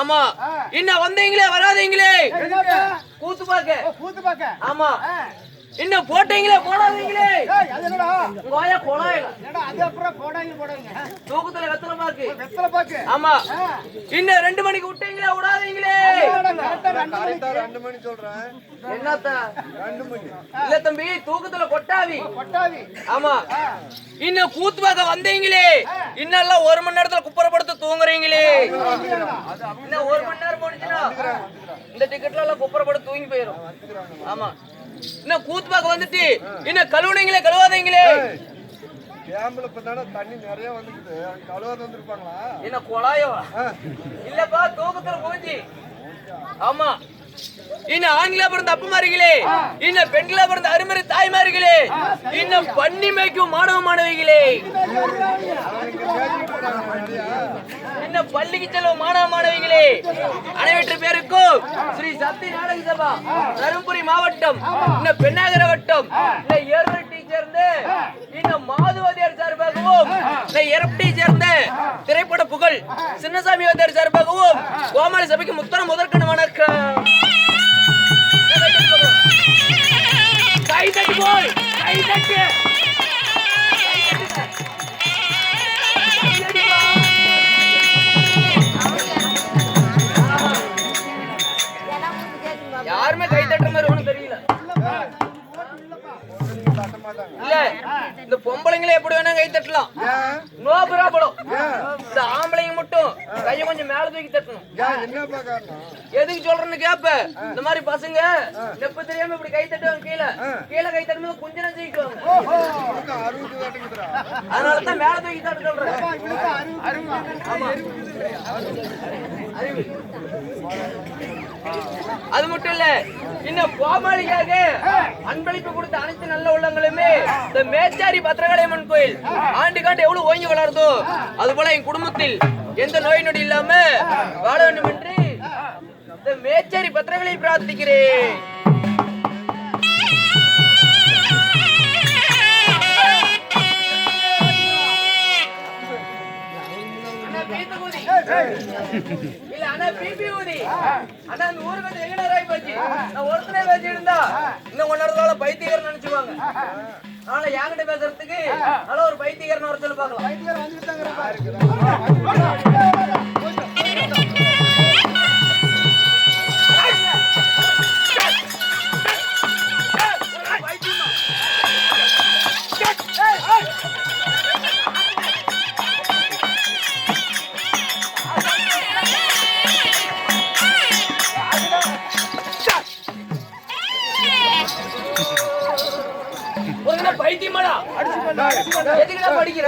ஆமா. இன்னும் வந்தீங்களே வராதீங்களே கூத்து பாக்க. ஆமா. இன்னும் போட்டீங்களே போடாதீங்களே. கோயா கொளாயில தூக்கத்துல வெத்தலை பாக்கு. ஆமா. இன்னும் 2 மணிக்கு விட்டீங்களே விடாதீங்களே. என்னத்தா 2 மணி இல்ல தம்பி, தூக்கத்துல கொட்டாவி. ஆமா. இன்னும் கூத்து பார்க்க வந்தீங்களே, இன்னெல்லாம் 1 மணி நேரத்துல குப்புறப்படுத்து தூங்குறீங்களே. இன்னும் 1 மணி நேரம் போனுச்சுன்னா இந்த டிக்கெட்ல எல்லாம் குப்புறப்படுத்து தூங்கி போயிடும். ஆமா. இன்னும் கூத்து பார்க்க வந்துட்டு இன்னும் கழுவுனீங்களே கழுவாதீங்களே. கேம்ப்ல பத்தான தண்ணி நிறைய வந்துக்குது, கழுவாத வந்திருப்பாங்களா? என்ன கொளாயோ இல்லப்பா, தூக்கத்துல போச்சு. ஆமா. இன்னும் ஆண்களா பிறந்த அப்பமாரிகளே, இன்னும் பெண்களா பிறந்த அருமறை தாய்மார்களே, இன்னும் பண்ணி மேய்க்கும் மாணவ மாணவிகளே, இன்னும் பள்ளிக்கு செல்லும் மாணவ மாணவிகளே, அனைவற்று பேருக்கும் ஸ்ரீ சக்தி நாடக சபா தருமபுரி மாவட்டம் இன்னும் பெண்ணாகர வட்டம் இன்னும் ஏர்வெட்டி சேர்ந்து இன்னும் மாதுவதியார் சார்பாகவும் இன்னும் எரப்டி சேர்ந்த திரைப்பட புகழ் சின்னசாமி வாத்தியார் சார்பாகவும் கோமாளி சபைக்கு முத்தரம் முதற்கன வணக்கம். கை தட்டு போய் கை தட்டு. யாருமே கை தட்டுற மாதிரி ஒண்ணும் தெரியல. இல்ல இந்த பொம்பளைங்களே எப்படி வேணா கை தட்டலாம், நோ ப்ராப்ளம். இந்த ஆம்பளைங்க மட்டும் கையை கொஞ்சம் மேல தூக்கி தட்டணும். எதுக்கு சொல்றேன்னு கேப்ப, இந்த மாதிரி பசங்க நெப்ப தெரியாம இப்படி கை தட்டுவாங்க, கீழே கை தட்டும்போது கொஞ்சம் நெஞ்சிக்குவாங்க. அதனாலதான் மேல தூக்கி தட்ட சொல்றேன். அது மட்டும் இல்ல, இன்னும் கோமாளிக்காக அன்பளிப்பு கொடுத்த அனைத்து நல்ல உள்ளங்களுமே இந்த மேச்சாரி பத்திரகாளியம்மன் கோயில் ஆண்டுகாண்டு எவ்வளவு ஓங்கி வளருதோ அது போல என் குடும்பத்தில் எந்த நோய் நொடி இல்லாம வாழ வேண்டும் என்று இந்த மேச்சாரி பத்திரகாளியை பிரார்த்திக்கிறேன். இல்ல அண்ணா பிபி ஊதி அண்ணா இந்த ஊருக்கு வந்து எங்கடா போச்சு, நான் ஒருத்தனே பேசிட்டு இருந்தா இன்னும் 1 நேரத்தால பைத்தியக்காரன் நினைச்சுவாங்க. அதனால என்கிட்ட பேசுறதுக்கு அதனால ஒரு பைத்தியக்காரன் வர சொல்லி பார்க்கலாம். பைத்தியமாடா எதுக்குடா படிக்கிற?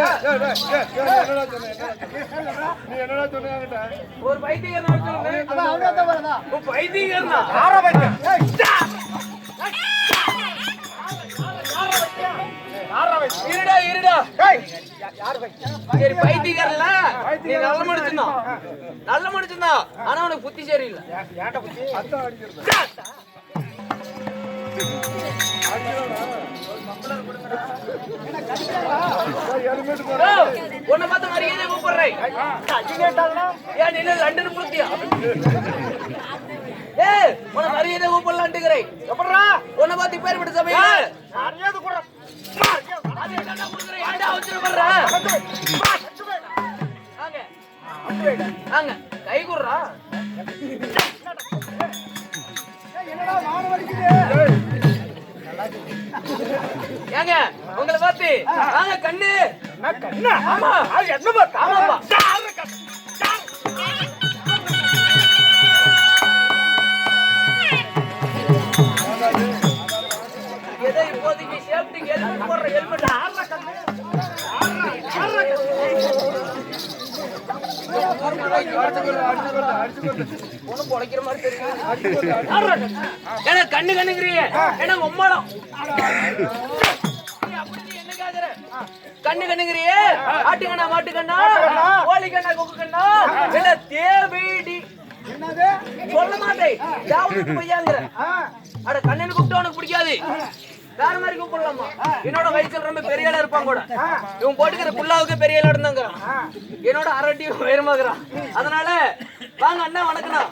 ஒரு பைத்தியக்காரன் பைத்தியக்காரனா இருடா இருடா. சரி பைத்தியக்காரன்ல நீ நல்ல முடிச்சுதான், ஆனா உனக்கு புத்தி சரியில்லை. உன்னை பார்த்து மரியாதை கூப்பிடுறேன். ஏன் நீ லண்டன் புத்தியா? உன்னை மரியாதை கூப்பிடலான்ட்டுக்கிறேன். எப்படா உன்னை பார்த்து பேர் விட்டு சபையா கை குடுறா. ஏங்க உங்களை பார்த்து வாங்க கண்ணு. ஆமா என்ன ஆமாப்பா. ஏதோ இப்போதைக்கு சேஃப்டிக்கு ஹெல்மெட் போடுற ஹெல்மெட் ஆடுற கண்ணு. கண்ணு கண்ணுங்கிறீங்க உம்மாடம் கண்ணு கண்ணுங்கிறியே. ஆட்டுக்கண்ணா மாட்டுக்கண்ணா கோழி கண்ணா கொக்கு கண்ணா என்ன தேவைடி சொல்ல மாட்டேன். பையாங்கிற அட கண்ணனு கூப்பிட்டு உனக்கு பிடிக்காது. வேற மாதிரி கூப்பிடலாமா? என்னோட வயசுல ரொம்ப பெரிய ஆளா இருப்பான் கூட. இவன் போட்டுக்கிற புல்லாவுக்கு பெரிய ஆளா இருந்தாங்கிறான். என்னோட அரட்டி உயரமாக்குறான். அதனால வாங்க அண்ணா வணக்கண்ணா.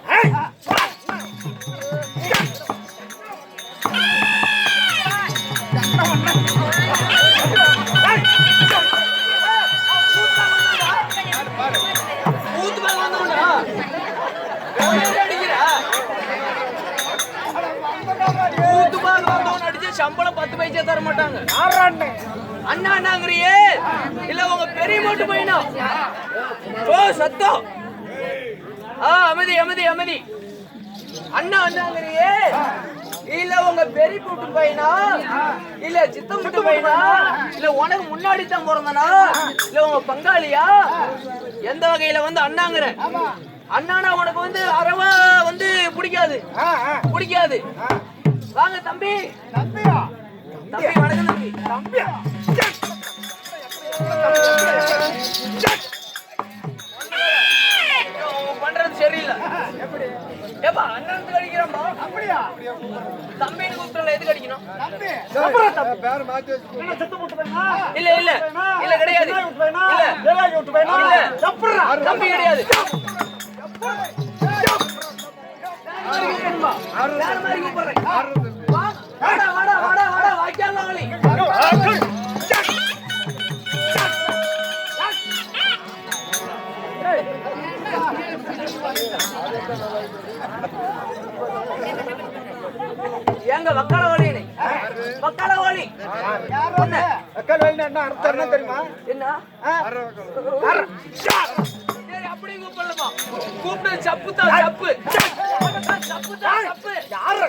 சம்பளம் 10 பைசா தர மாட்டாங்க. அண்ணா அண்ணாங்கிறியே இல்ல உங்க பெரிய மூட்டு பையனா? ஓ சத்தம். அமைதி அமைதி அமைதி. அண்ணா அண்ணாங்கிறியே இல்ல உங்க பெரிய மூட்டு பையனா இல்ல சித்த மூட்டு பையனா இல்ல உனக்கு முன்னாடி தான் பிறந்தனா இல்ல உங்க பங்காளியா? எந்த வகையில வந்து அண்ணாங்கிற? அண்ணானா உனக்கு வந்து அறவா வந்து பிடிக்காது பிடிக்காது. வாங்க தம்பி. தம்பியா? தம்பி வணக்கம் தம்பி. தம்பியா? பண்றது சரியில்லை. எப்படி ஏப்பா அண்ணனுக்கு அடிக்கிறோமா? அப்படியா? தம்பின்னு கூப்பிட்டல எதுக்கு அடிக்கணும்? பேர் மாத்தி வச்சு இல்ல இல்ல இல்ல கிடையாது. இல்ல தம்பி கிடையாது. எங்க வக்காலவாளி வக்காலவாளி என்ன அர்த்தம் தெரியுமா? என்ன அப்படி கூப்பிடலாமா? கூப்பிட்டு சப்பு தான் சப்பு சப்பு தான் சப்பு. யாரு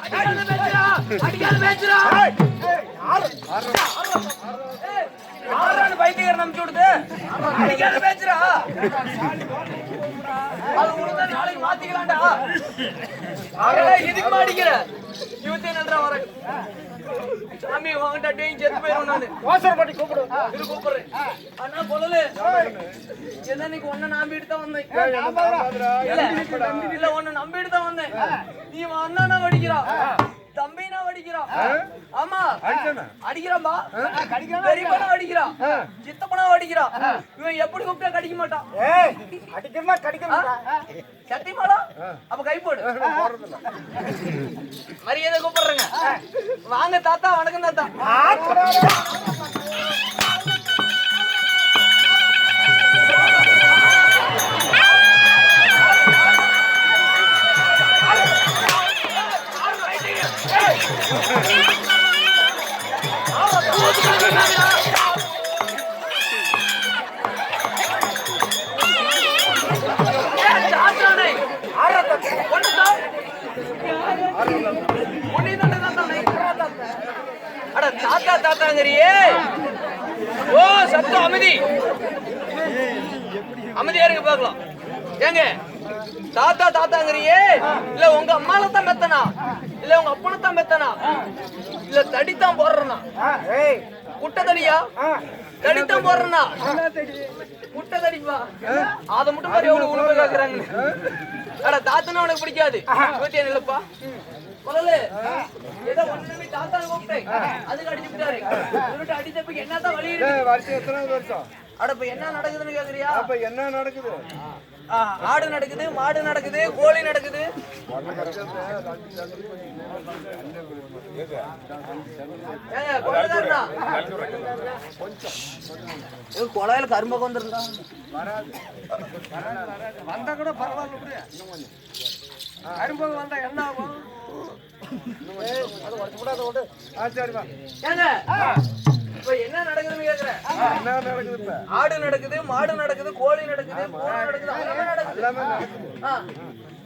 அடிக்காத பேசுறா? அடிக்காத பேசுறா? யாரான பைத்தியக்காரன் நம்பிச்சு விடுது? அடிக்காத பேசுறா? அது உனக்கு நாளைக்கு மாத்திக்கலாம்டா. இதுக்கு மாட்டிக்கிற இவத்தே நன்றா வர சாமி வாங்கிட்டா டேய் செத்து போயிரும். நானு வாசர் பண்ணி கூப்பிடு. இது கூப்பிடுறேன். அண்ணா சொல்லல என்னன்னைக்கு ஒண்ணு நம்பிட்டு தான் வந்தேன். இல்ல ஒண்ணு நம்பிட்டு தான் வந்தேன். நீ அண்ணா வடிக்கிறா தம்பினா வடிக்கிறா. ஆமா அடிக்கிறான்பா. பெரியப்பனா அடிக்கிறா சித்தப்பனா அடிக்கிறா. இவன் எப்படி கூப்பிட்டா கடிக்க மாட்டான். அடிக்கிறா கடிக்க மாட்டான். சத்தியமாடா? அப்ப கை போடு. மரியாதை கூப்பிடுறேங்க. வாங்க தாத்தா. வணக்கம் தாத்தா. தாத்தா தாத்தாங்கறியே. ஓ சத்தம் அமைதி அமைதியா இருக்கு பாக்கலாம். ஏங்க தாத்தா தாத்தாங்கறியே இல்ல உங்க அம்மால தான் மெத்தனா இல்ல உங்க அப்பனை தான் மெத்தனா இல்ல தடித்தான் போடுறனா? குட்டை தடியா? தடித்தான் போடுறனா? குட்டை தடிப்பா. அத மட்டும் மாதிரி எவ்வளவு உணவு கேக்குறாங்க. அட தாத்தனா உனக்கு பிடிக்காது. பத்தியா இல்லப்பா முதல்ல ஏதோ ஒண்ணுமே தாத்தா கூப்பிட்டேன் அதுக்கு அடிச்சுட்டாரு. அடிச்சப்ப என்னதான் வழி இருக்கு? வருஷம் எத்தனை வருஷம்? அட இப்ப என்ன நடக்குதுன்னு கேக்குறியா? அப்ப என்ன நடக்குது? ஆடு நடக்குது, மாடு நடக்குது, கோழி நடக்குது. கொலையில கரும்பகம் வந்துருந்தா வந்தா கூட பரவாயில்ல. கரும்பகம் வந்தா என்ன ஆகும்? என்ன நடக்குதுன்னு கேக்குறேன். என்ன நடக்குது? இப்ப ஆடு நடக்குது, மாடு நடக்குது, கோழி நடக்குது, பூனை நடக்குது, எல்லாமே நடக்குது.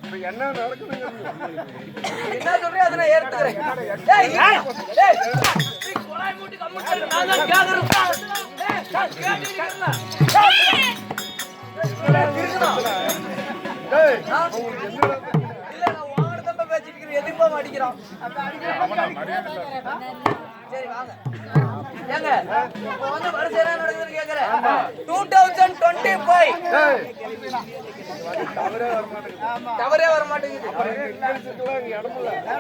இப்ப என்ன நடக்குதுங்க? என்ன சொல்றேன் அதை நான் ஏத்துக்கிறேன். கொலாய் மூட்டி கம்முட்டு நான் தான் கேக்குறேன். இல்ல நான் வாங்கட தப்ப பேசிட்டு இருக்கேன். எதிர்ப்பா அடிக்கிறான். சரி வாங்க. ஏங்க இப்போ வந்து வருஷம் என்ன நடக்குதுன்னு கேக்குறேன் 2025 தவறே வர மாட்டேங்குது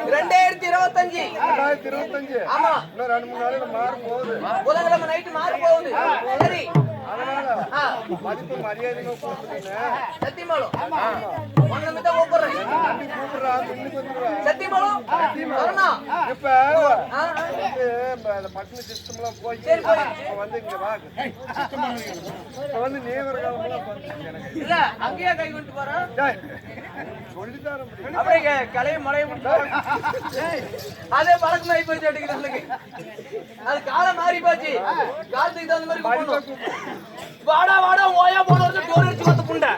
2025 ஆமா இன்னும் 2-3 நாளைக்கு மாறும் போகுது. புதன்கிழமை நைட்டு மாறி போகுது சரி அதனால மதிப்பு மரியாதை சத்தியமாலும் ஒண்ணு மித்த கூப்பிடுறேன் சத்தியமாலும் வரணும் இப்ப பட்டண சிஸ்டம் எல்லாம் போய் சரி போய் வந்து இங்க வாங்க இப்ப வந்து நேவர காலம் எல்லாம் இல்ல அங்கேயே கை கொண்டு போறேன் சொல்லித்தார அப்படியே கலையை மழையை அதே பழக்கம் ஆகி போச்சு அடிக்கிறது அது காலம் மாறி போச்சு காலத்துக்கு தகுந்த மாதிரி கூப்பிடணும். வாடா வாடா ஓயா போன வருஷம் டோர் அடிச்சு வந்து புண்டை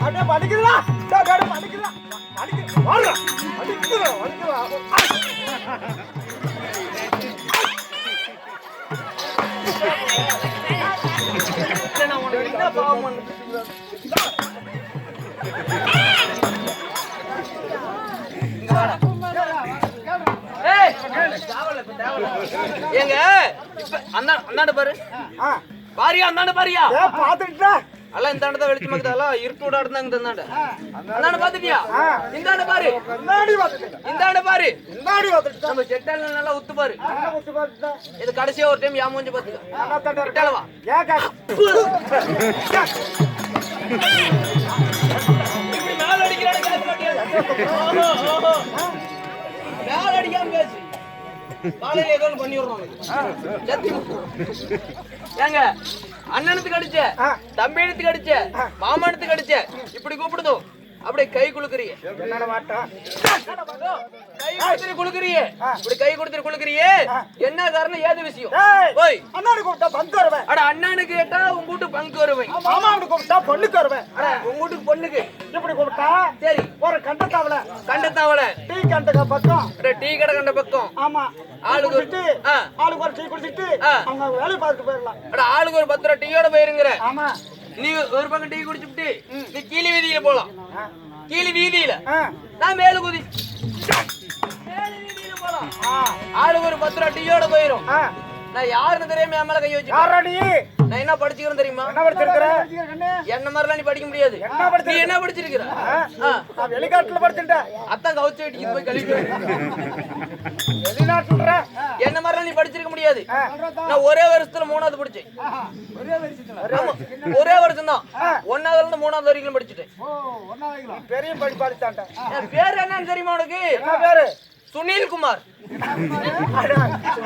அப்படியே படிக்கிறா படிக்கிறா நான் உனக்கு என்ன பாவம் பண்ணு ஏங்க இப்ப அந்தாண்ட பாரு பாரியா அந்தாண்ட பாரியா பாத்துட்டா எல்லாம் இந்த தான் வெளிச்சம் இருக்குதெல்லாம் இருட்டோட இருந்தாங்க இந்தாண்ட அந்தாண்ட பாத்துட்டியா இந்தாண்ட பாரு இந்தாண்ட பாரு நம்ம செட்டால நல்லா உத்து பாரு இது கடைசியா ஒரு டைம் யா மூஞ்சி பாத்துக்க செட்டாலவா இப்படி மேல அடிக்கிறானே கேட்க மாட்டியா மேல அடிக்காம பேசு காலையில ஏதோ பண்ணி விடுறோம் ஏங்க அண்ணனுக்கு அடிச்ச தம்பியனுக்கு அடிச்ச மாமனுக்கு அடிச்ச இப்படி கூப்பிடுதோ அப்படியே கை குலுக்குறியே கை குலுக்குறியே இப்படி கை கொடுத்து குலுக்குறியே என்ன காரணம் ஏது விஷயம் போய் அண்ணாடு கூப்பிட்டா பங்கு வருவேன் அட அண்ணனுக்கு கேட்டா உங்க வீட்டு பங்கு வருவேன் மாமாவுக்கு கூப்பிட்டா பொண்ணுக்கு வருவேன் அட உங்க வீட்டுக்கு பொண்ணுக்கு இப்படி கூப்பிட்டா சரி ஒரு கண்டத்தாவல டீ கண்டக்க பக்கம் டீ கடை கண்ட பக்கம் ஆமா ஆளுக்கு ஆளுக்கு ஒரு டீ குடிச்சிட்டு அவங்க வேலையை பார்த்துட்டு போயிடலாம் அட ஆளுக்கு ஒரு 10 ரூபா டீயோட போயிருங்கிற ஆமா நீ ஒரு பக்கம் டீ குடிச்சுட்டு நீ கீழி வீதியில போலாம் கீழி வீதியில ஆ நான் மேல குதி மேல வீதியில போலாம் ஆளுக்கு ஒரு 10 ரூபா டீயோட போயிரும் ஆ நான் யாருன்னு தெரியாம என் மேல கை வச்சு யாரடி நான் என்ன படிச்சுக்கிறேன் தெரியுமா என்ன படிச்சிருக்கிற என்ன மாதிரிலாம் நீ படிக்க முடியாது நீ என்ன படிச்சிருக்கிற நான் வெளிநாட்டுல படிச்சிட்டேன் அத்தான் கவுச்சு வெட்டிக்கு போய் கழிவு வெளிநாட்டுல என்ன மாதிரிலாம் நீ படிச்சிருக்க முடியாது நான் ஒரே வருஷத்துல 3வது படிச்சேன் ஒரே வருஷம் தான் 1வதுல இருந்து 3வது வரைக்கும் படிச்சுட்டேன் பெரிய படி படிச்சான்ட்டேன் என் பேர் என்னன்னு தெரியுமா உனக்கு என்ன பேரு சுனில் குமார்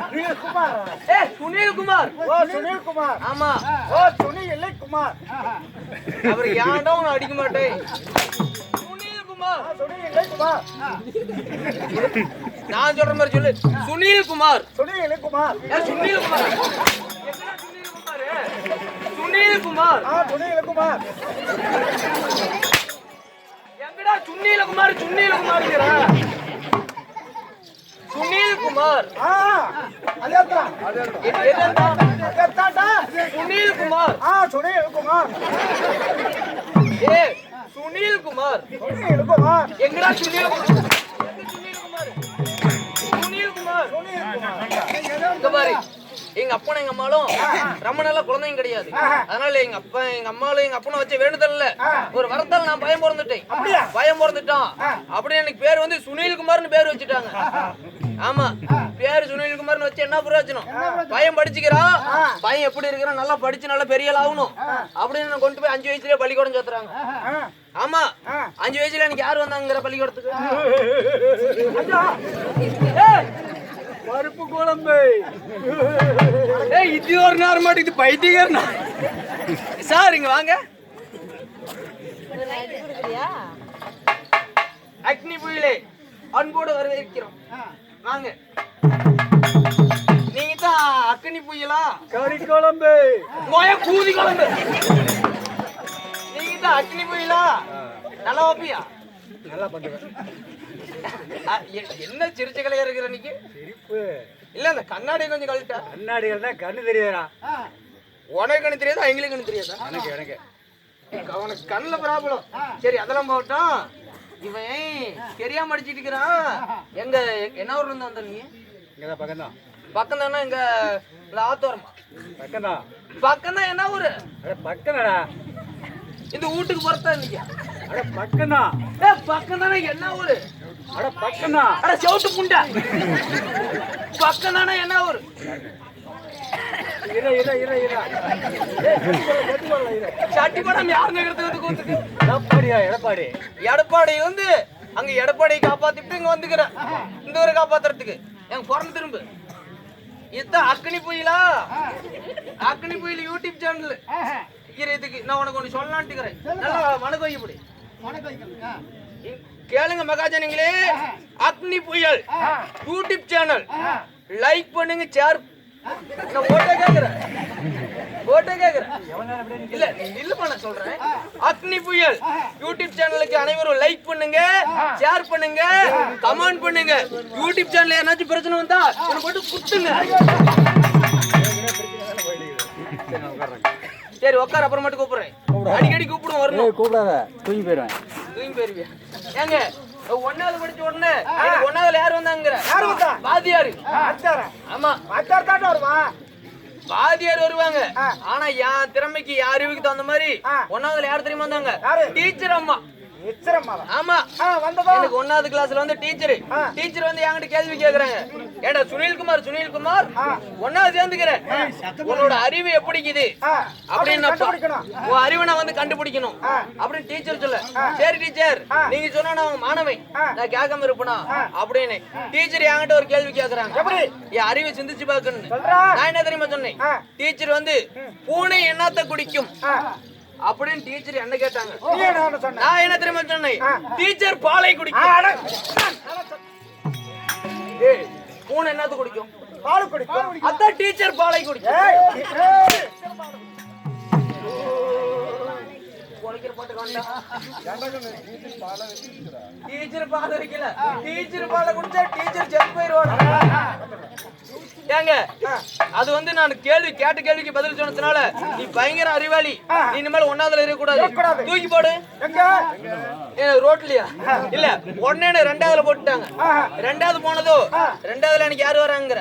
சுனில் குமார் சுனில் குமார் ஓ சுனில் குமார் ஆமா ஓ சுனில் இல்லை குமார் அவர் யாண்டா உன்னை அடிக்க மாட்டேன் சுனில் குமார் சுனில் இல்லை குமார் நான் சொல்ற மாதிரி சொல்லு சுனில் குமார் சுனில் இல்லை குமார் சுனில் குமார் எங்கடா சுனில் குமார் சுனில் குமார் சுனில் இல்லை குமார் எங்கடா சுனில் குமார் சுனில் குமார்ங்கற சுனில் குமார் அதேதான் அதேதான்டா சுனில் குமார் சுனில் குமார் சுனில் குமார் சுனில் குமார் எங்கடா சுனில் குமார் சுனில் குமார் இங்க பாரு எங்க அப்பனும் எங்க அம்மாலும் ரொம்ப நல்ல குழந்தைங்க கிடையாது அதனால எங்க அப்பா எங்க அம்மாலும் எங்க அப்பனும் வச்ச வேண்டுதல் இல்ல ஒரு வரத்தால் நான் பயம் பிறந்துட்டேன் பயம் பிறந்துட்டான் அப்படி எனக்கு பேர் வந்து சுனில் குமார்னு பேர் வச்சுட்டாங்க ஆமா பேரு சுனில் குமார்னு வச்சு என்ன பிரயோஜனம் பையன் படிச்சுக்கிறான் பையன் எப்படி இருக்கிறான் நல்லா படிச்சு நல்லா பெரிய ஆகணும் அப்படின்னு கொண்டு போய் 5 வயசுலயே பள்ளிக்கூடம் சேர்த்துறாங்க ஆமா 5 வயசுல எனக்கு யாரு வந்தாங்கிற பள்ளிக்கூடத்துக்கு பருப்பு குழம்பு இது ஒரு நேரம் மாட்டேங்குது பைத்தியக்காரனா சார் இங்க வாங்க அக்னி புயலே அன்போடு வரவேற்கிறோம் வாங்க நீங்க தான் அக்னி புயலா கறி குழம்பு கூதி குழம்பு நீங்க தான் அக்னி புயலா நல்லா வைப்பியா நல்லா பண்ணுவேன் என்ன சிரிச்ச கலையா இருக்கிற இன்னைக்கு சிரிப்பு இல்ல அந்த கண்ணாடி கொஞ்சம் கழட்டா கண்ணாடிகள் தான் கண்ணு தெரியாதா உனக்கு கண்ணு தெரியாதா எங்களுக்கு கண்ணு தெரியாதா எனக்கு அவனுக்கு கண்ணுல ப்ராப்ளம். சரி அதெல்லாம் போகட்டும். இவன் தெரியாம அடிச்சிட்டு இருக்கிறான். எங்க என்ன ஊர்ல இருந்து வந்த நீ? இங்கதான் பக்கம்தான். பக்கம் தானே? எங்க ஆத்தோரமா? பக்கம்தான். பக்கம் தான். என்ன ஊரு? அட பக்கம்டா. இந்த வீட்டுக்கு பொறுத்தா இருந்தீங்க? அட பக்கம்தான். பக்கம் தானே. என்ன ஊரு? அட பக்கம்தான். அட செவுட்டு புண்டா. பக்கம் தானே. என்ன ஊரு? சட்டி படம் யாருங்க எடப்பாடி. எடப்பாடி வந்து அங்க எடப்பாடியை காப்பாத்திட்டு இங்க வந்துக்கிறேன். இந்த ஊரை காப்பாத்துறதுக்கு எங்க பிறந்து திரும்ப இதுதான் அக்னி புயலா. அக்னி புயல் யூடியூப் சேனல் இதுக்கு நான் உனக்கு ஒண்ணு சொல்லலான்ட்டுக்கிறேன். நல்லா மனக்கு வைக்கப்படி கேளுங்க மகாஜனங்களே. அக்னி புயல் யூடியூப் சேனல் லைக் பண்ணுங்க, ஷேர். நான் ஓட்டே கேக்குறேன் இல்ல இல்லப்பா நான் சொல்றேன். அக்னி புயல் யூடியூப் சேனலுக்கு அனைவரும் லைக் பண்ணுங்க, ஷேர் பண்ணுங்க, கமெண்ட் பண்ணுங்க. யூடியூப் சேனல்ல ஏதாச்சும் பிரச்சனை வந்தா உனக்கு போட்டு குத்துங்க. சரி உட்கார, அப்புறம் மட்டும் கூப்பிடுறேன். அடிக்கடி கூப்பிடுவோம். வரணும். கூப்பிடாத, தூங்கி போயிருவேன். தூங்கி போயிருவியா? ஏங்க 1வது படிச்ச உடனே 1வதுல யார் வந்தாங்க? வாத்தியார். ஆமா வாத்தியார் வருவாங்க. ஆனா என் திறமைக்கு என் அறிவுக்கு தகுந்த மாதிரி 1வதுல யார் தெரியுமா வந்தாங்க? டீச்சர் அம்மா. ஆமா எனக்கு 1வது கிளாஸ்ல வந்து டீச்சர் வந்து என்கிட்ட கேள்வி கேக்குறாங்க. ஏடா சுனில்குமார் 1வது சேர்ந்துக்கிறேன், உன்னோட அறிவு எப்படிக்குது அப்படின்னு உன் அறிவை நான் வந்து கண்டுபிடிக்கணும் அப்படின்னு டீச்சர் சொல்ல. சரி டீச்சர் நீங்க சொன்னா நான் மாணவன், நான் கேட்காம இருப்பேனா அப்படின்னு டீச்சர் என்கிட்ட ஒரு கேள்வி கேக்குறாங்க. என் அறிவை சிந்திச்சு பாக்கணும். நான் என்ன தெரியுமா சொன்னேன்? டீச்சர் வந்து பூனை என்னத்த குடிக்கும் அப்படின்னு டீச்சர் என்ன கேட்டாங்க. நான் என்ன தெரியுமா சொன்னேன்? டீச்சர் பாலை குடிக்கும். பூனை என்னது குடிக்கும்? பால் குடிக்கும். அதான் டீச்சர் பாலை குடிக்கும். டீச்சர் பால் வைக்கல. டீச்சர் பாலை குடிச்சா டீச்சர் செத்து போயிருவாங்க. ஏங்க அது வந்து நான் கேட்ட கேள்விக்கு பதில் சொன்னதுனால நீ பயங்கர அறிவாளி, நீ இனிமேல் 1வதுல இருக்கக்கூடாது. தூக்கி போடு. ரோட்லயா? இல்ல உடனே 2வதுல போட்டுட்டாங்க. 2வது போனதோ 2வதுல எனக்கு யாரு வராங்கிற?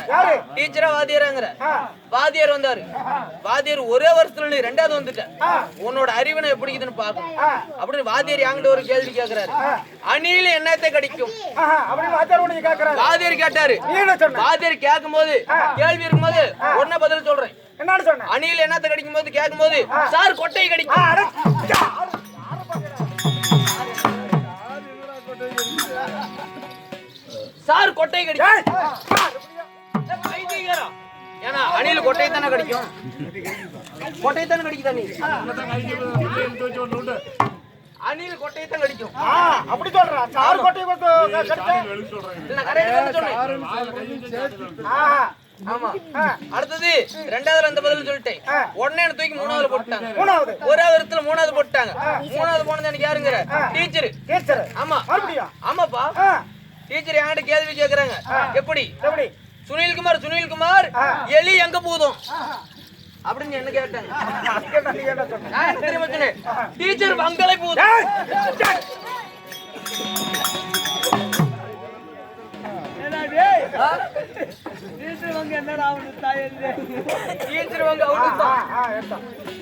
டீச்சரா வாத்தியாராங்கிற? வாத்தியார் வந்தாரு. வாத்தியார் ஒரே வருஷத்துல நீ 2வது வந்துட்ட, உன்னோட அறிவினை எப்படி இதுன்னு பாக்கணும் அப்படின்னு வாத்தியார் என்கிட்ட ஒரு கேள்வி கேக்குறாரு. அணில என்னத்தை கடிக்கும் வாத்தியார் கேட்டாரு. வாத்தியார் கேட்கும் போது கேள்வி இருக்கும்போது உடனே பதில் சொல்றேன். அணில என்னத்தை கடிக்கும் போது கேட்கும் போது சார் கொட்டை கடிக்கும். சார் கொட்டை கடிக்கும். ஏன்னா அணில கொட்டை தானே கடிக்கும். கொட்டை தானே கடிக்குதா? நீ அணில் கொட்டையை தான் கடிக்கும் அப்படி சொல்றா? சார் கொட்டை ஆமா. அடுத்தது 2வதுல அந்த பதில் சொல்லிட்டேன். உடனே என்ன தூக்கி 3வதுல போட்டாங்க. ஒரே வருஷத்துல 3வது போட்டாங்க. 3வது போனது எனக்கு யாருங்கிற? டீச்சர். ஆமா ஆமாப்பா. டீச்சர் என்கிட்ட கேள்வி கேக்குறாங்க. எப்படி சுனில்குமார் எலி எங்க போதும் அப்படின்னு என்ன கேட்டாங்க. நான் என்ன தெரியுமா சொன்னேன்? டீச்சர் வங்களை போதும்.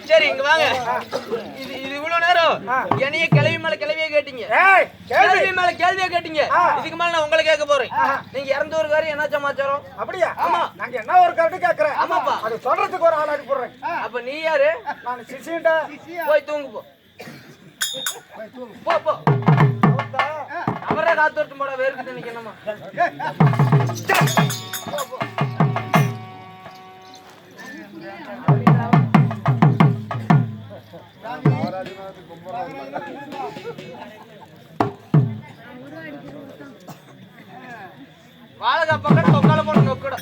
சரி இங்க வாங்க. இது இவ்வளவு நேரம் என்னைய கிளவி மேல கிளவியே கேட்டீங்க, கேள்வி மேல கேள்வியா கேட்டீங்க. இதுக்கு மேல நான் உங்களை கேட்க போறேன். நீங்க இறந்த ஒரு காரியம் என்ன சமாச்சாரம்? அப்படியா? ஆமா நாங்க என்ன ஒரு கருத்து கேக்குறேன். ஆமாப்பா. அது சொல்றதுக்கு ஒரு ஆள் அனுப்பிடுறேன். அப்ப நீ யாரு? நான் சிசிண்டா. போய் தூங்கு போ. போ அவரே காத்து வரட்டும் போட. வேர்க்கு நிக்கணுமா? வாழகா பக்கம் தொக்கால போட நொக்கட.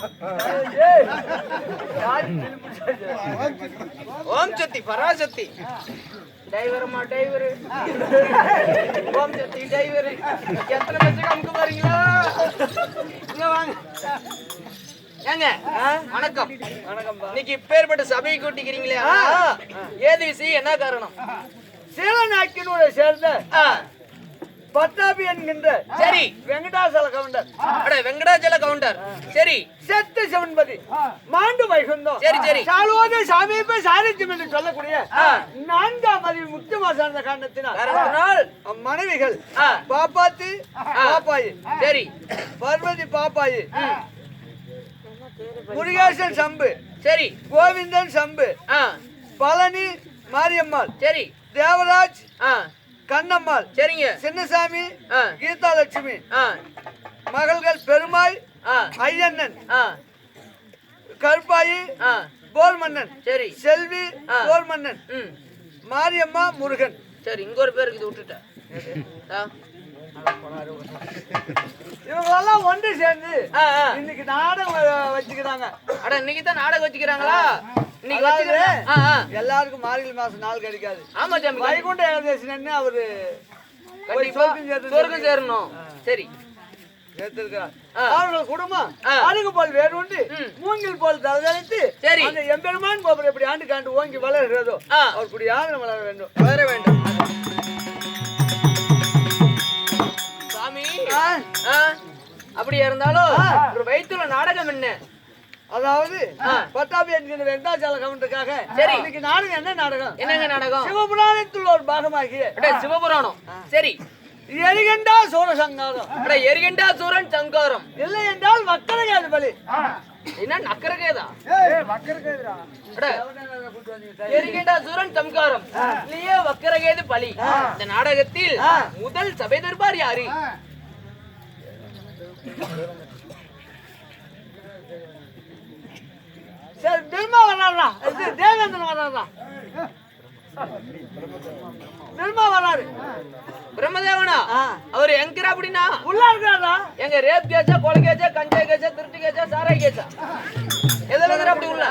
ஓம் சக்தி பராசக்தி. டைவரமா டைவர். ஓம் சக்தி டைவர். எத்தனை மெசேஜ் அமுக்கு பாருங்களா? இங்க வாங்க. ஏங்க வணக்கம். இன்னைக்கு இப்பேற்பட்ட சபையை கூட்டிக்கிறீங்களே, ஏது விஷயம் என்ன காரணம்? சீலநாக்கினூரை சேர்ந்த ஆ, பட்டாபி என்கின்ற சரி. வெங்கடாசல கவுண்டர் அட வெங்கடாச்சல கவுண்டர். சரி செத்து சிவன்பதி மாண்டு வைகுந்தம் சரி, சரி. சாலுவாத சமீப சாரித்யம் என்று சொல்லக்கூடிய ஆ. 4ஆம் பதிவு முக்கியமா சார்ந்த காரணத்தினால் காரணத்தினால் மனைவிகள் ஆ. பாப்பாத்தி பாப்பாயி சரி பார்வதி பாப்பாயி முருகேசன் சம்பு சரி கோவிந்தன் சம்பு ஆ, பழனி மாரியம்மாள் சரி தேவராஜ் ஆ, கண்ணம்மாள் சரிங்க சின்னசாமி ஆ, கீதா லட்சுமி ஆ, மகள்கள் பெருமாள் ஆ, ஐயண்ணன் ஆ, கருப்பாயி ஆ, போர்மன்னன் சரி செல்வி ஆ. போர்மன்னன் ம் மாரியம்மா முருகன் சரி இங்க ஒரு பேருக்கு இது விட்டுட்டேன். ஆ, இவங்களெல்லாம் ஒன்று சேர்ந்து ஆ, ஆ. இன்னைக்கு நாடகம் வச்சுக்கிறாங்க. அட இன்னைக்கு தான் நாடகம் வச்சுக்கிறாங்களா? இன்னைக்கு அதாவது, வச்சுக்கிறாங்க. ஆ, ஆ. எல்லாருக்கும் மார்கழி மாசம் நாள் கிடைக்காது. ஆமா சாமி வைகுண்ட ஏகாதசின்னு அவரு கண்டிப்பா சொர்க்கம் சேரணும். சரி சேர்த்திருக்கிறார். ஆ. அவர்கள் குடும்பம் ஆ. அழுகு போல் வேறுண்டு ம். மூங்கில் போல் தலைதளித்து சரி. அந்த எம்பெருமான் கோபுரம் எப்படி ஆண்டு காண்டு ஓங்கி வளர்கிறதோ ஆ. அவர் இப்படி யாரும் வளர வேண்டும். வளர வேண்டும். சாமி ஆ. ஆ, அப்படியா இருந்தாலும் ஆ. ஒரு வயிற்றுல நாடகம் என்ன? அதாவது ஆ. பட்டாபி என்கிற வெங்கடாச்சல கவுண்டருக்காக சரி. இன்னைக்கு நாடகம் என்ன நாடகம்? என்னங்க நாடகம்? சிவபுராணத்தில் ஒரு பாகமாகிய அட சிவபுராணம். சரி எரிகண்டா சூரசங்காரம் அட எரிகண்டா சூரன் சங்காரம். இல்லை என்றால் வக்கரகாது பலி. என்ன நக்கரகேதா? அட எரிகண்டா சூரன் சங்காரம் இல்லையே வக்கரகேது பலி. இந்த நாடகத்தில் முதல் சபை தர்பார் யாரு? சரி நிர்மா வர்றாரா? இது தேவேந்திரன் வர்றாரா? நிர்மா வர்றாரு. பிரம்மதேவனா? ஆ. அவர் எங்கரா அப்படின்னா உள்ள இருக்கிறாரா? எங்க ரேப் கேஸா, கொலை கேஸா, கஞ்சா கேஸா, திருட்டு கேஸா, சாராய் கேஸா? எதுல இருக்கிற அப்படி உள்ள?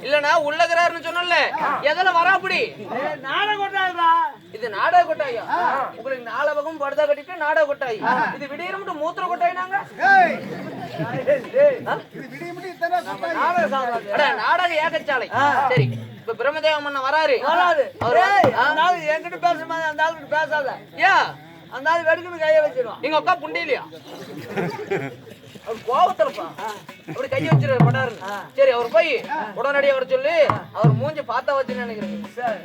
இல்லனா உள்ளகிறாருன்னு சொன்னல, எதுல வரா அப்படி? நாடக கொட்டாரா? இது நாடக கொட்டாயா? உங்களுக்கு நாலவகம் படுதா கட்டிட்டு நாடக கொட்டாய். இது விடியற மட்டும் மூத்திர கொட்டாயினாங்க. நாடக சாம்ராஜ்யம். அட நாடக ஏகச்சாலை. சரி இப்ப பிரம்மதேவ மன்னன் வராரு. வராது. அவரு ஏய், அந்த ஆளு என்கிட்ட பேசுற மாதிரி அந்த ஆளுகிட்ட பேசாத. யா அந்த ஆளு வெடுக்குன்னு கையை வச்சிருவான். எங்க அக்கா புண்டிலையா? அவர் கோவத்திலப்பா அப்படி கையை வச்சிருவாரு படாருன்னு. சரி அவர் போய் உடனடியாக வர சொல்லி அவர் மூஞ்சி பார்த்தா வச்சுன்னு நினைக்கிறேன். சரி.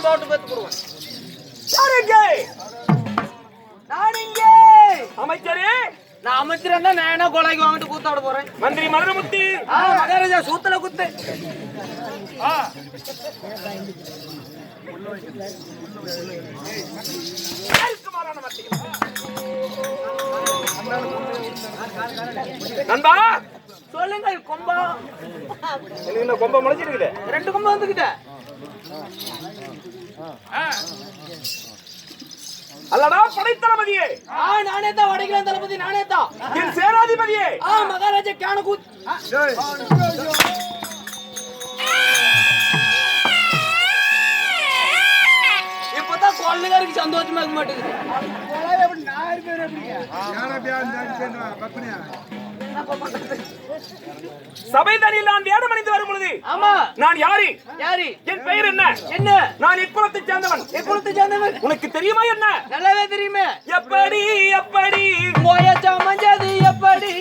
போட்டு பேத்து போடுவேன். யாருங்க நான் இங்கே அமைச்சரே? நான் அமைச்சரா நான் என்ன கொலைக்கு வாங்கிட்டு கூத்தாட போறேன். மந்திரி மதுரமுத்தி. மகாராஜா சூத்தல குத்து. நண்பா சொல்லுங்கள் கொம்பா. எனக்கு இந்த கொம்பை முளைச்சிருக்குது. 2 கொம்பு வந்துகிட்ட. அல்லடா படைத்தளபதியே. நானே தான் வடகிழன் தளபதி நானே தான். என் சேனாதிபதியே. மகாராஜா கேன கூத். இப்பதான் கொள்ளுகாருக்கு சந்தோஷமா இருக்க மாட்டேங்குது. சபை தனியில் நான் வேடம் அணிந்து வரும் பொழுது ஆமா நான் யாரு? யாரு? என் பெயர் என்ன? என்ன? நான் எக்குலத்தை சேர்ந்தவன். எக்குலத்தை சேர்ந்தவன். உனக்கு தெரியுமா என்ன? நல்லாவே தெரியுமே. எப்படி எப்படி மோய சமஞ்சது எப்படி?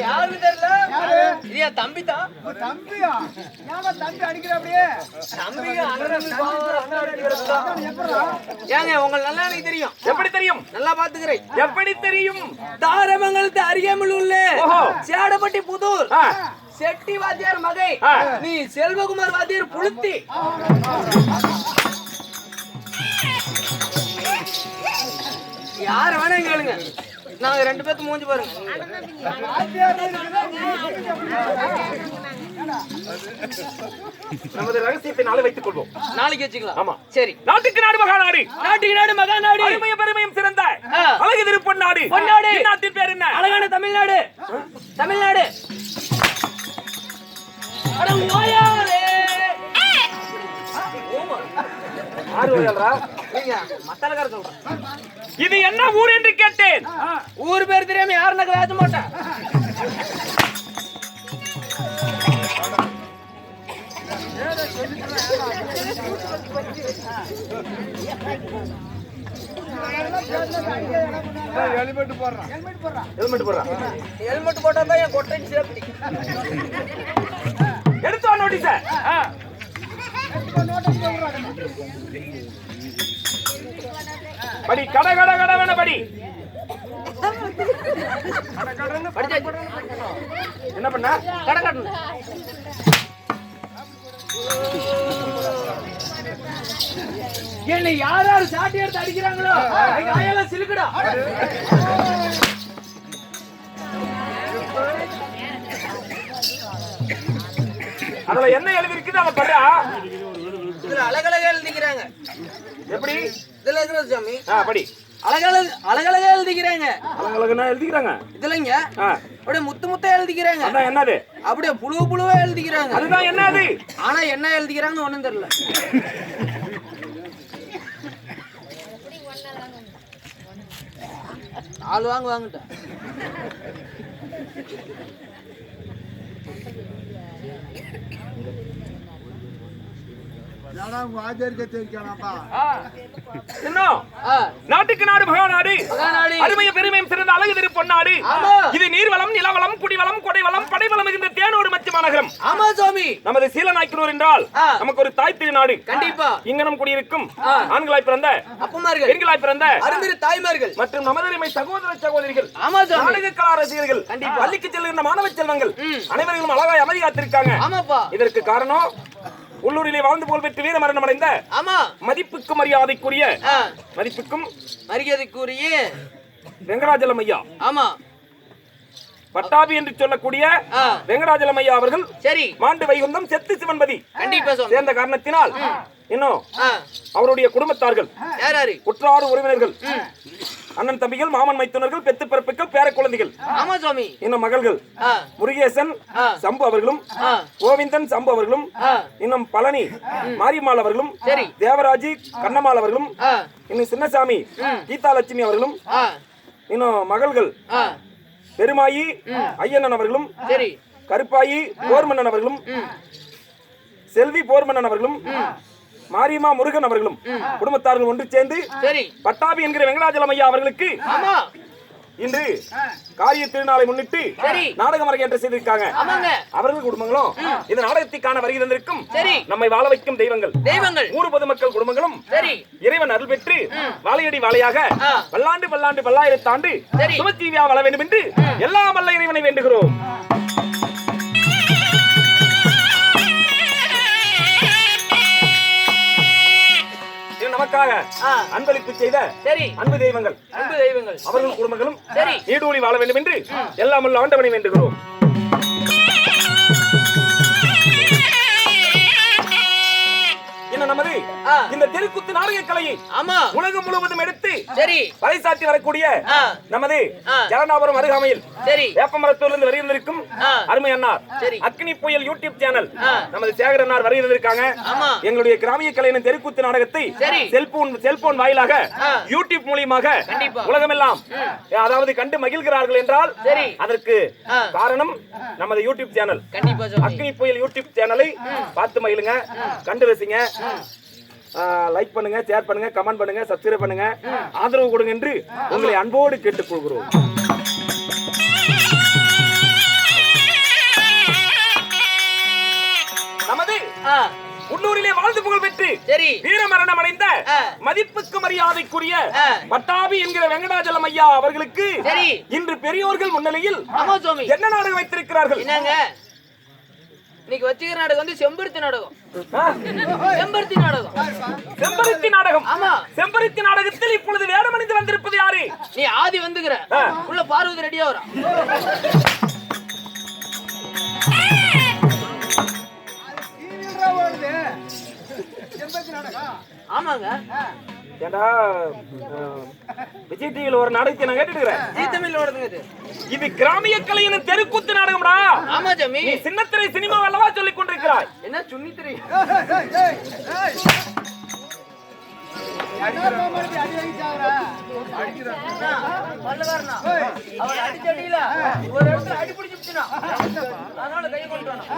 யாரு தெரியல. இது தம்பி தான். தம்பியா? ஏமா தம்பி அடிக்கிற அப்படியே? தம்பிங்க அண்ணன் ஏங்க உங்களுக்கு நல்லா எனக்கு தெரியும். எப்படி தெரியும்? நல்லா பாத்துக்கிறேன். எப்படி தெரியும்? தாரமங்கலத்து அருகாமையில் உள்ள ஓஹோ. சேடப்பட்டி புதூர் ஆ. செட்டி வாத்தியார் மகை நீ செல்வகுமார் வாத்தியார் புளுத்தி. யார வேணா கேளுங்க. நாங்க 2 பேத்து மூஞ்சி பாருங்க. நமது ரகசியத்தை நாளை வைத்துக் கொள்வோம். நாளைக்கு வச்சுக்கலாம். ஆமா. சரி. நாட்டுக்கு நாடு மகா நாடு. நாட்டுக்கு நாடு மகா நாடு. அருமையும் பெருமையும் சிறந்த அழகு திரு பொன்னாடு. பொன்னாடு. நாட்டின் பேர் என்ன? அழகான தமிழ்நாடு. தமிழ்நாடு. அட ஓயாரே. ஆறு வயல்ரா. நீங்க மத்தலகார சொல்றேன். இது என்ன ஊர் என்று கேட்டேன். ஊர் பேர் தெரியாம யாருன்னு பேச மாட்டேன். ஹெல்மெட் போடுறான். ஹெல்மெட் போடுறா. ஹெல்மெட் போட்டா தான் என் கொட்டை சேஃப்டி. எடுத்து வா நோட்டீஸ். படி கட கட கட வேண படி. என்ன பண்ண? கடை கட்டணும். என்ன யார் யார் சாட்டி எடுத்து அடிக்கிறாங்களோ அயெல்லாம் சிலுக்குடா. அதுல என்ன எழுதி இருக்குது அதை பண்றா. இதுல அழகழகா எழுதிக்கிறாங்க. எப்படி? இதுல இருக்கிறது சாமி படி. அழகழகா எழுதிக்கிறாங்க. அழகழகா எழுதிக்கிறாங்க. இதுலங்க அப்படியே முத்து முத்தா எழுதிக்கிறாங்க. அதான் என்னது? அப்படியே புழு புழுவா எழுதிக்கிறாங்க. அதுதான் என்னது? ஆனா என்ன எழுதிக்கிறாங்கன்னு ஒண்ணும் தெரியல. ஆள் வாங்கிட்ட. நாட்டுக்கு நாடு மகா நாடு. மகாநாடு. அருமையும் பெருமையும் சிறந்த அழகு திரு பொன்னாடு. ஆமா. இது நீர்வளம் நிலவளம் குடிவளம் கொடைவளம் படைவளம் மிகுந்த தேனோடு மச்ச மாநகரம். ஆமா சுவாமி. நமது சீலநாய்க்கனூர் என்றால் நமக்கு ஒரு தாய் திருநாடு. கண்டிப்பா. இங்கனம் குடியிருக்கும் ஆண்களாய் பிறந்த அப்பமார்கள், பெண்களாய் பிறந்த அருமையான தாய்மார்கள் மற்றும் நமதரிமை சகோதர சகோதரிகள், ஆமா சுவாமி. நாடக கலா ரசிகர்கள், கண்டிப்பா. பள்ளிக்கு செல்கின்ற மாணவ செல்வங்கள் அனைவரும் அழகாய் அமைதி காத்திருக்காங்க. ஆமாப்பா. இதற்கு காரணம் உள்ளூரிலே வாழ்ந்து புகழ் பெற்று வீர மரணம் அடைந்த ஆமா மதிப்புக்கும் மரியாதைக்குரிய மதிப்புக்கும் மரியாதைக்குரிய வெங்கடாஜலம் ஐயா, ஆமா பட்டாபி என்று சொல்லக்கூடிய வெங்கடாஜலம் ஐயா அவர்கள் சரி மாண்டு வைகுந்தம் செத்து சிவன்பதி கண்டிப்பா சேர்ந்த காரணத்தினால் இன்னும் அவருடைய குடும்பத்தார்கள் யாராரு உற்றார் உறவினர்கள், அண்ணன் தம்பிகள், மாமன் மைத்துனர்கள், பெத்து பிறப்புகள், பேர குழந்தைகள், ஆமா சுவாமி, இன்னும் மகள்கள் முருகேசன் சம்பு அவர்களும், கோவிந்தன் சம்பு அவர்களும், இன்னும் பழனி மாரியம்மாள் அவர்களும், தேவராஜி கண்ணம்மாள் அவர்களும், இன்னும் சின்னசாமி கீதாலட்சுமி அவர்களும், இன்னும் மகள்கள் பெருமாயி ஐயண்ணன் அவர்களும், கருப்பாயி போர்மன்னன் அவர்களும், செல்வி போர்மன்னன் அவர்களும், மாரியம்மா முருகன் அவர்களும் குடும்பத்தார்கள் ஒன்று சேர்ந்து பட்டாபி என்கிற வெங்கடாஜலம் ஐயா அவர்களுக்கு இன்று காரிய திருநாளை முன்னிட்டு சரி. நாடகம் அரங்கேற்றம் செய்திருக்காங்க. ஆமாங்க. அவர்கள் குடும்பங்களும் இந்த நாடகத்தை காண வருகை தந்திருக்கும் சரி. நம்மை வாழ வைக்கும் தெய்வங்கள் ஊர் பொதுமக்கள் குடும்பங்களும் சரி. இறைவன் அருள் பெற்று வாழையடி வாழையாக பல்லாண்டு பல்லாண்டு பல்லாயிரத்தாண்டு சரி. சுமஜீவியா வாழ வேண்டும் என்று எல்லாம் வல்ல இறைவனை வேண்டுகிறோம். நமக்காக அன்பளிப்பு செய்த சரி. அன்பு தெய்வங்கள் அவர்கள் குடும்பங்களும் நீடூழி வாழ வேண்டும் என்று எல்லாம் வல்ல ஆண்டவனை வேண்டுகிறோம். நமது இந்த தெருக்கூத்து நாடக கலையை உலகம் முழுவதும் எடுத்து பறைசாற்றி வரக்கூடிய நமது ஜலநாபுரம் அருகாமையில் வேப்பமரத்தூரிலிருந்து வருகின்றிருக்கும் அருமை அண்ணார் அக்னி புயல் யூடியூப் சேனல் நமது சேகர் அண்ணார் வருகின்றிருக்காங்க. எங்களுடைய கிராமிய கலையின் தெருக்கூத்து நாடகத்தை செல்போன் வாயிலாக யூடியூப் மூலியமாக உலகமெல்லாம் அதாவது கண்டு மகிழ்கிறார்கள் என்றால் அதற்கு காரணம் நமது யூடியூப் சேனல் அக்னி புயல் யூடியூப் சேனலை பார்த்து மகிழுங்க, கண்டு ரசிங்க, லைக் பண்ணுங்க, ஷேர் பண்ணுங்க, கமெண்ட் பண்ணுங்க, சப்ஸ்கிரைப் பண்ணுங்க, ஆதரவு கொடுங்க என்று உங்களை அன்போடு கேட்டுக்கொள்கிறோம். நமது உள்ளூரிலே வாழ்ந்து புகழ் பெற்று வீரமரணம் அடைந்த மதிப்புக்கு மரியாதைக்குரிய பட்டாபி என்கிற வெங்கடாஜலம் ஐயா அவர்களுக்கு இன்று பெரியோர்கள் முன்னிலையில் என்ன நாடகம் வைத்திருக்கிறார்கள்? இன்னைக்கு வச்சுக்கிற நாடகம் வந்து செம்பருத்தி நாடகம். செம்பருத்தி நாடகம். ஆமா, செம்பருத்தி நாடகத்தில் இப்பொழுது வேடமணிந்து வந்திருப்பது யாரு? நீ ஆதி வந்துகிற உள்ள பார்வதி ரெடியா வரா. ஆமாங்க. ஏண்டா விஜய் டிவில ஒரு நாடகத்தை நான் கேட்டுக்கிறேன். ஜீ தமிழ்ல ஓடுதுங்க இது. இது கிராமிய கலையின் தெருக்கூத்து நாடகம்டா. ஆமா ஜமி. நீ சின்னத்திரை சினிமா அல்லவா சொல்லிக் கொண்டிருக்கிறாய். என்ன சுன்னித்திரை? அவர் அடிச்சடியில ஒரு இடத்துல அடி பிடிச்சுனா அதனால கையை கொண்டு வரணும்.